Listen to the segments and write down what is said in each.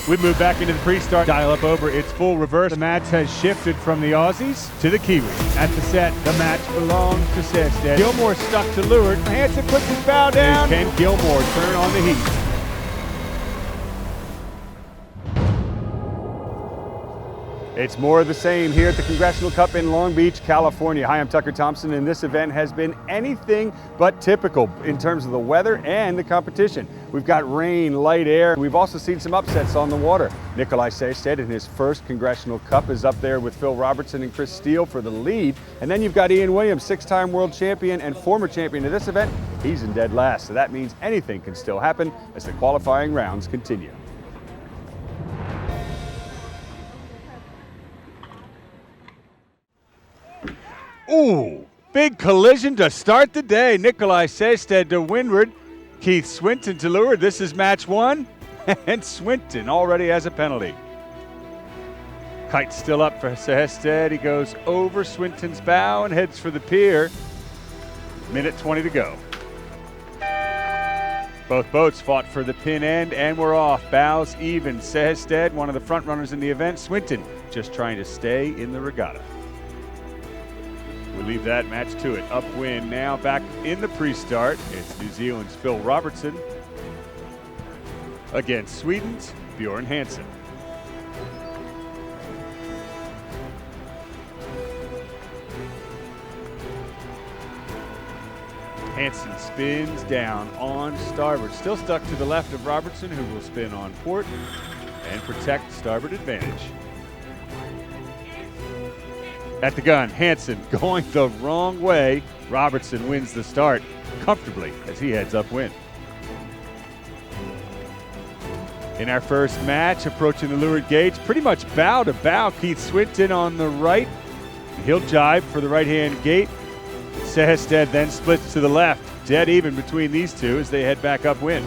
We move back into the pre-start. Dial up over. It's full reverse. The match has shifted from the Aussies to the Kiwis. At the set, the match belongs to Sehested. Gilmore stuck to leeward. Hansen puts his bow down. Can Gilmore turn on the heat? It's more of the same here at the Congressional Cup in Long Beach, California. Hi, I'm Tucker Thompson, and this event has been anything but typical in terms of the weather and the competition. We've got rain, light air. We've also seen some upsets on the water. Nikolai Sehested in his first Congressional Cup is up there with Phil Robertson and Chris Steele for the lead. And then you've got Ian Williams, six-time world champion and former champion of this event. He's in dead last, so that means anything can still happen as the qualifying rounds continue. Ooh, big collision to start the day. Nikolai Sehested to windward, Keith Swinton to leeward. This is match one, and Swinton already has a penalty. Kite's still up for Sehested. He goes over Swinton's bow and heads for the pier. Minute 20 to go. Both boats fought for the pin end and were off. Bows even. Sehested, one of the front runners in the event. Swinton just trying to stay in the regatta. We leave that match to it. Upwind now back in the pre-start. It's New Zealand's Phil Robertson against Sweden's Bjorn Hansen. Hansen spins down on starboard. Still stuck to the left of Robertson, who will spin on port and protect starboard advantage. At the gun, Hansen going the wrong way. Robertson wins the start comfortably as he heads upwind. In our first match, approaching the leeward gauge, pretty much bow to bow. Keith Swinton on the right. He'll jibe for the right-hand gate. Sehested then splits to the left. Dead even between these two as they head back upwind.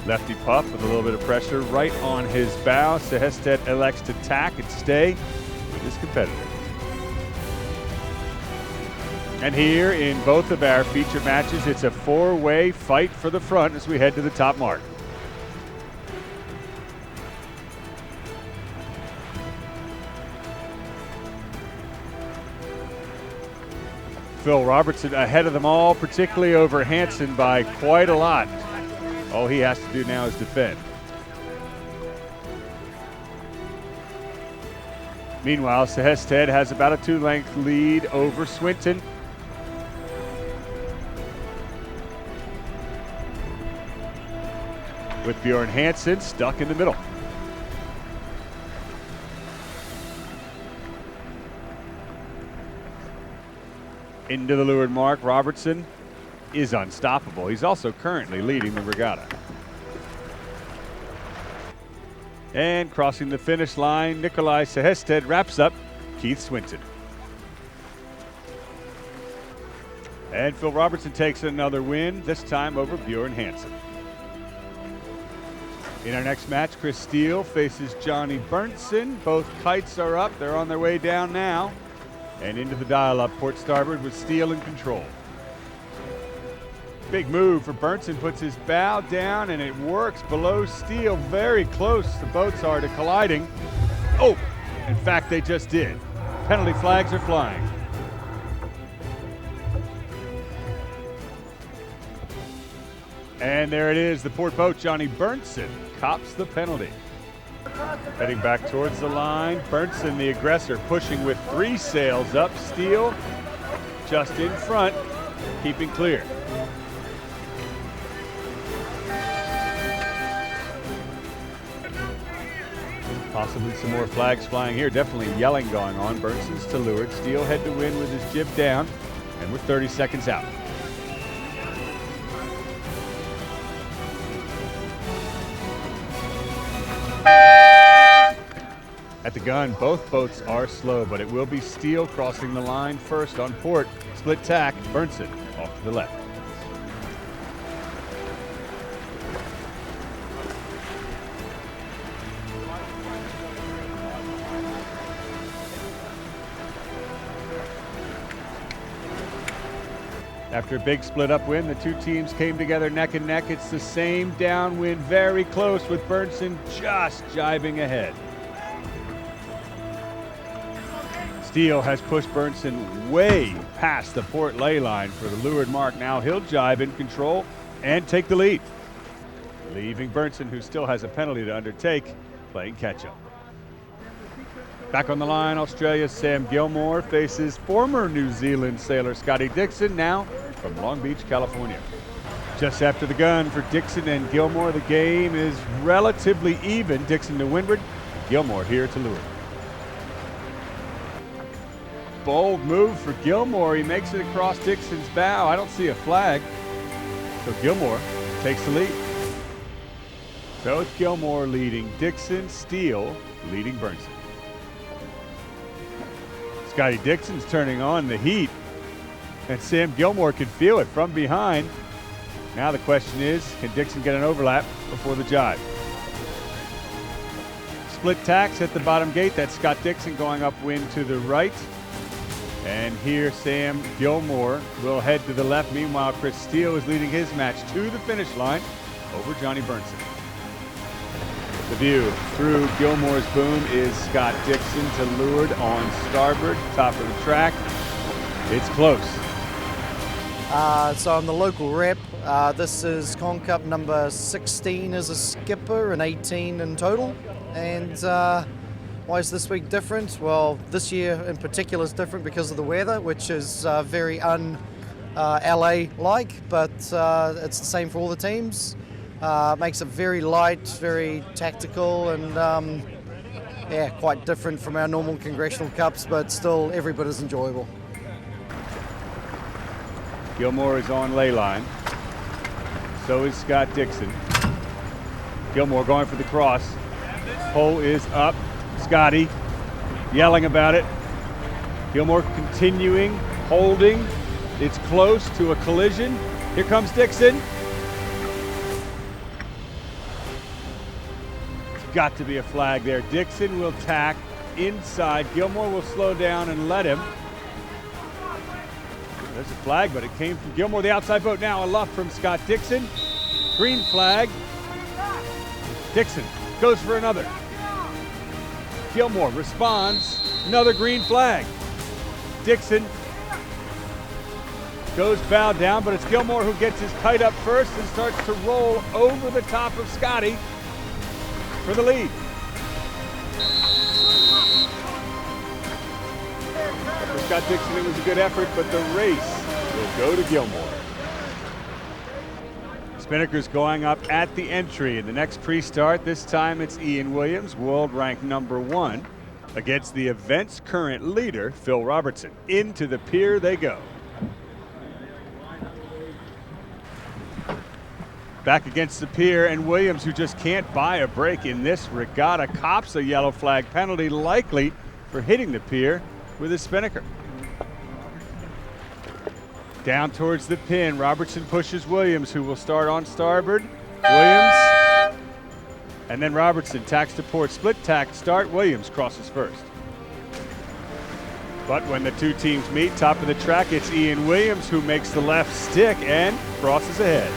Lefty puff with a little bit of pressure right on his bow. Sehested elects to tack and stay with his competitor. And here in both of our feature matches, it's a four-way fight for the front as we head to the top mark. Phil Robertson ahead of them all, particularly over Hansen by quite a lot. All he has to do now is defend. Meanwhile, Sehested has about a two-length lead over Swinton. With Bjorn Hansen stuck in the middle. Into the leeward mark, Robertson is unstoppable. He's also currently leading the regatta. And crossing the finish line, Nikolai Sehested wraps up Keith Swinton. And Phil Robertson takes another win, this time over Bjorn Hansen. In our next match, Chris Steele faces Johnny Berntsen. Both kites are up, they're on their way down now. And into the dial-up, port starboard with Steele in control. Big move for Berntsen, puts his bow down and it works below Steele, very close the boats are to colliding. Oh, in fact they just did. Penalty flags are flying. And there it is, the port boat, Johnny Berntsen, cops the penalty. Heading back towards the line, Berntsen, the aggressor, pushing with three sails up. Steele just in front, keeping clear. Possibly some more flags flying here. Definitely yelling going on. Berntsen's to leeward. Steele head to win with his jib down. And we're 30 seconds out. At the gun, both boats are slow, but it will be Steele crossing the line first on port. Split tack, Berntsen off to the left. After a big split-up win, the two teams came together neck and neck. It's the same downwind, very close, with Berntsen just jibing ahead. Steele has pushed Berntsen way past the port lay line for the leeward mark. Now he'll jibe in control and take the lead, leaving Berntsen, who still has a penalty to undertake, playing catch-up. Back on the line, Australia's Sam Gilmore faces former New Zealand sailor Scotty Dixon, now from Long Beach, California. Just after the gun for Dixon and Gilmore, the game is relatively even. Dixon to windward, Gilmore here to leeward. Bold move for Gilmore. He makes it across Dixon's bow. I don't see a flag, so Gilmore takes the lead. So it's Gilmore leading Dixon, Steele leading Berntsen. Scotty Dixon's turning on the heat, and Sam Gilmore can feel it from behind. Now the question is, can Dixon get an overlap before the jibe? Split tacks at the bottom gate. That's Scott Dixon going upwind to the right. And here Sam Gilmore will head to the left. Meanwhile, Chris Steele is leading his match to the finish line over Johnny Berntsen. The view through Gilmore's boom is Scott Dixon to leeward on starboard, top of the track. It's close. So I'm the local rep. This is Con Cup number 16 as a skipper and 18 in total. And why is this week different? Well, this year in particular is different because of the weather, which is very LA-like, but it's the same for all the teams. Makes it very light, very tactical, and yeah, quite different from our normal Congressional Cups, but still every bit as enjoyable. Gilmore is on lay line. So is Scott Dixon. Gilmore going for the cross. Pole is up. Scotty yelling about it. Gilmore continuing, holding. It's close to a collision. Here comes Dixon. Got to be a flag there. Dixon will tack inside. Gilmore will slow down and let him. There's a flag, but it came from Gilmore. The outside boat now, a luff from Scott Dixon. Green flag. Dixon goes for another. Gilmore responds. Another green flag. Dixon goes bow down, but it's Gilmore who gets his kite up first and starts to roll over the top of Scotty for the lead. For Scott Dixon, it was a good effort, but the race will go to Gilmore. Spinnaker's going up at the entry in the next pre-start. This time it's Ian Williams, world ranked number 1, against the event's current leader, Phil Robertson. Into the pier they go. Back against the pier, and Williams, who just can't buy a break in this regatta, cops a yellow flag penalty, likely for hitting the pier with his spinnaker. Down towards the pin, Robertson pushes Williams, who will start on starboard. Williams, and then Robertson tacks to port. Split tack start, Williams crosses first. But when the two teams meet, top of the track, it's Ian Williams who makes the left stick and crosses ahead.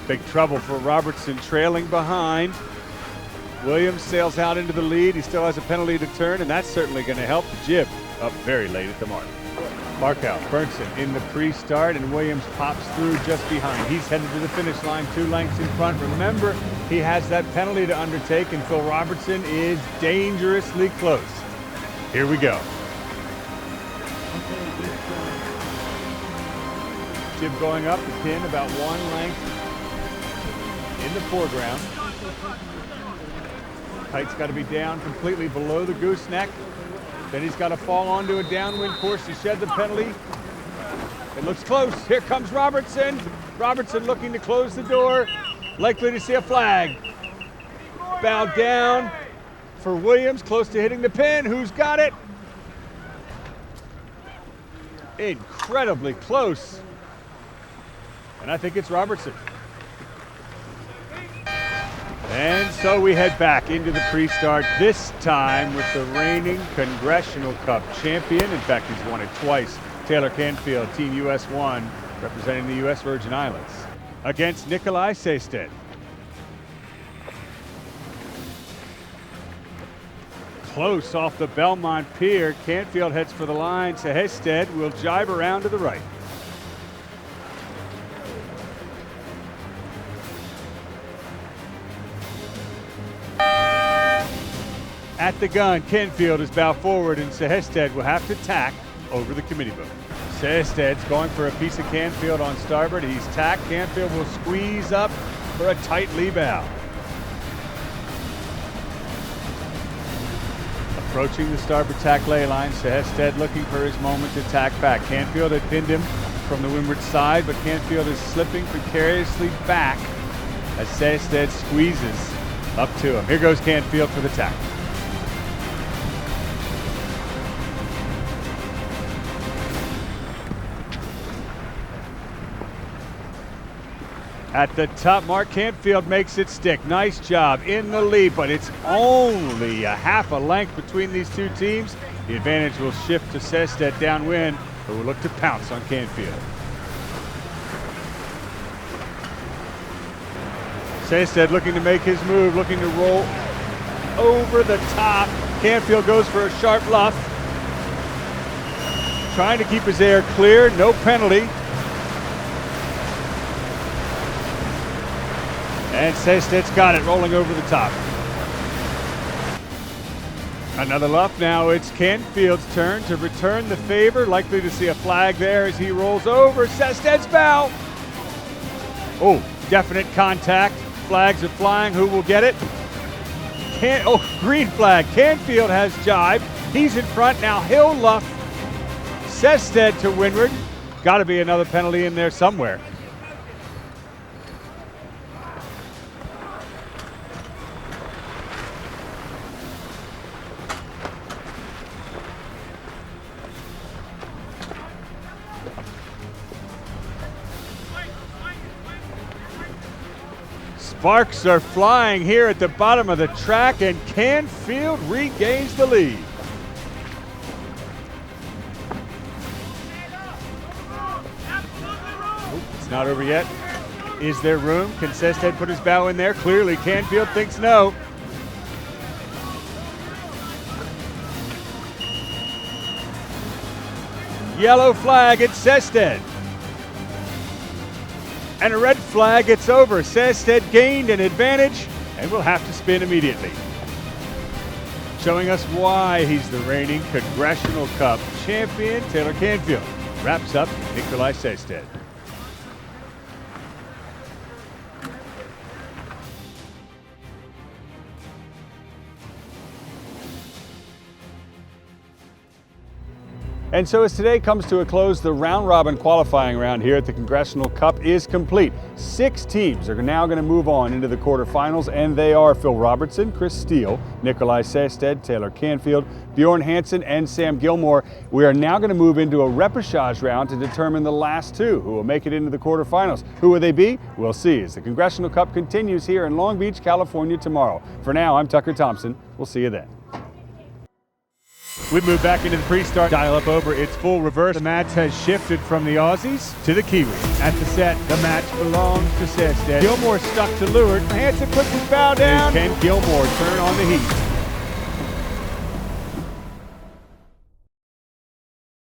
Big trouble for Robertson, trailing behind. Williams sails out into the lead. He still has a penalty to turn, and that's certainly going to help the jib up very late at the mark. Mark out, Berntsen in the pre-start, and Williams pops through just behind. He's headed to the finish line, 2 lengths in front. Remember, he has that penalty to undertake, and Phil Robertson is dangerously close. Here we go. Jib going up the pin about 1 length in the foreground. Kite's got to be down completely below the gooseneck. Then he's got to fall onto a downwind course to shed the penalty. It looks close. Here comes Robertson. Robertson looking to close the door. Likely to see a flag. Bow down for Williams, close to hitting the pin. Who's got it? Incredibly close. And I think it's Robertson. And so we head back into the pre-start, this time with the reigning Congressional Cup champion. In fact, he's won it twice. Taylor Canfield, Team US 1, representing the U.S. Virgin Islands, against Nikolai Sehested. Close off the Belmont Pier. Canfield heads for the line. Sehested will jibe around to the right. At the gun, Canfield is bow forward, and Sehested will have to tack over the committee boat. Sehested's going for a piece of Canfield on starboard. He's tacked. Canfield will squeeze up for a tight lee bow. Approaching the starboard tack ley line, Sehested looking for his moment to tack back. Canfield had pinned him from the windward side, but Canfield is slipping precariously back as Sehested squeezes up to him. Here goes Canfield for the tack. At the top mark, Canfield makes it stick. Nice job in the lead, but it's only a half a length between these two teams. The advantage will shift to Sehested downwind, who will look to pounce on Canfield. Sehested looking to make his move, looking to roll over the top. Canfield goes for a sharp luff. Trying to keep his air clear, no penalty. And Sehested's got it, rolling over the top. Another luff now. It's Canfield's turn to return the favor. Likely to see a flag there as he rolls over. Sehested's bow. Oh, definite contact. Flags are flying. Who will get it? Green flag. Canfield has jibe. He's in front now. He'll luff Sehested to windward. Got to be another penalty in there somewhere. Sparks are flying here at the bottom of the track, and Canfield regains the lead. It's not over yet. Is there room? Can Sehested put his bow in there? Clearly, Canfield thinks no. Yellow flag, it's Sehested. And a red flag, it's over. Sehested gained an advantage and will have to spin immediately. Showing us why he's the reigning Congressional Cup champion, Taylor Canfield wraps up Nikolai Sehested. And so as today comes to a close, the round-robin qualifying round here at the Congressional Cup is complete. 6 teams are now going to move on into the quarterfinals, and they are Phil Robertson, Chris Steele, Nikolai Sehested, Taylor Canfield, Bjorn Hansen, and Sam Gilmore. We are now going to move into a repechage round to determine the last 2 who will make it into the quarterfinals. Who will they be? We'll see as the Congressional Cup continues here in Long Beach, California tomorrow. For now, I'm Tucker Thompson. We'll see you then. We move back into the pre-start. Dial up over its full reverse. The match has shifted from the Aussies to the Kiwis. At the set, the match belongs to Sehested. Gilmore stuck to leeward. Hansen puts his bow down. Can Gilmore turn on the heat?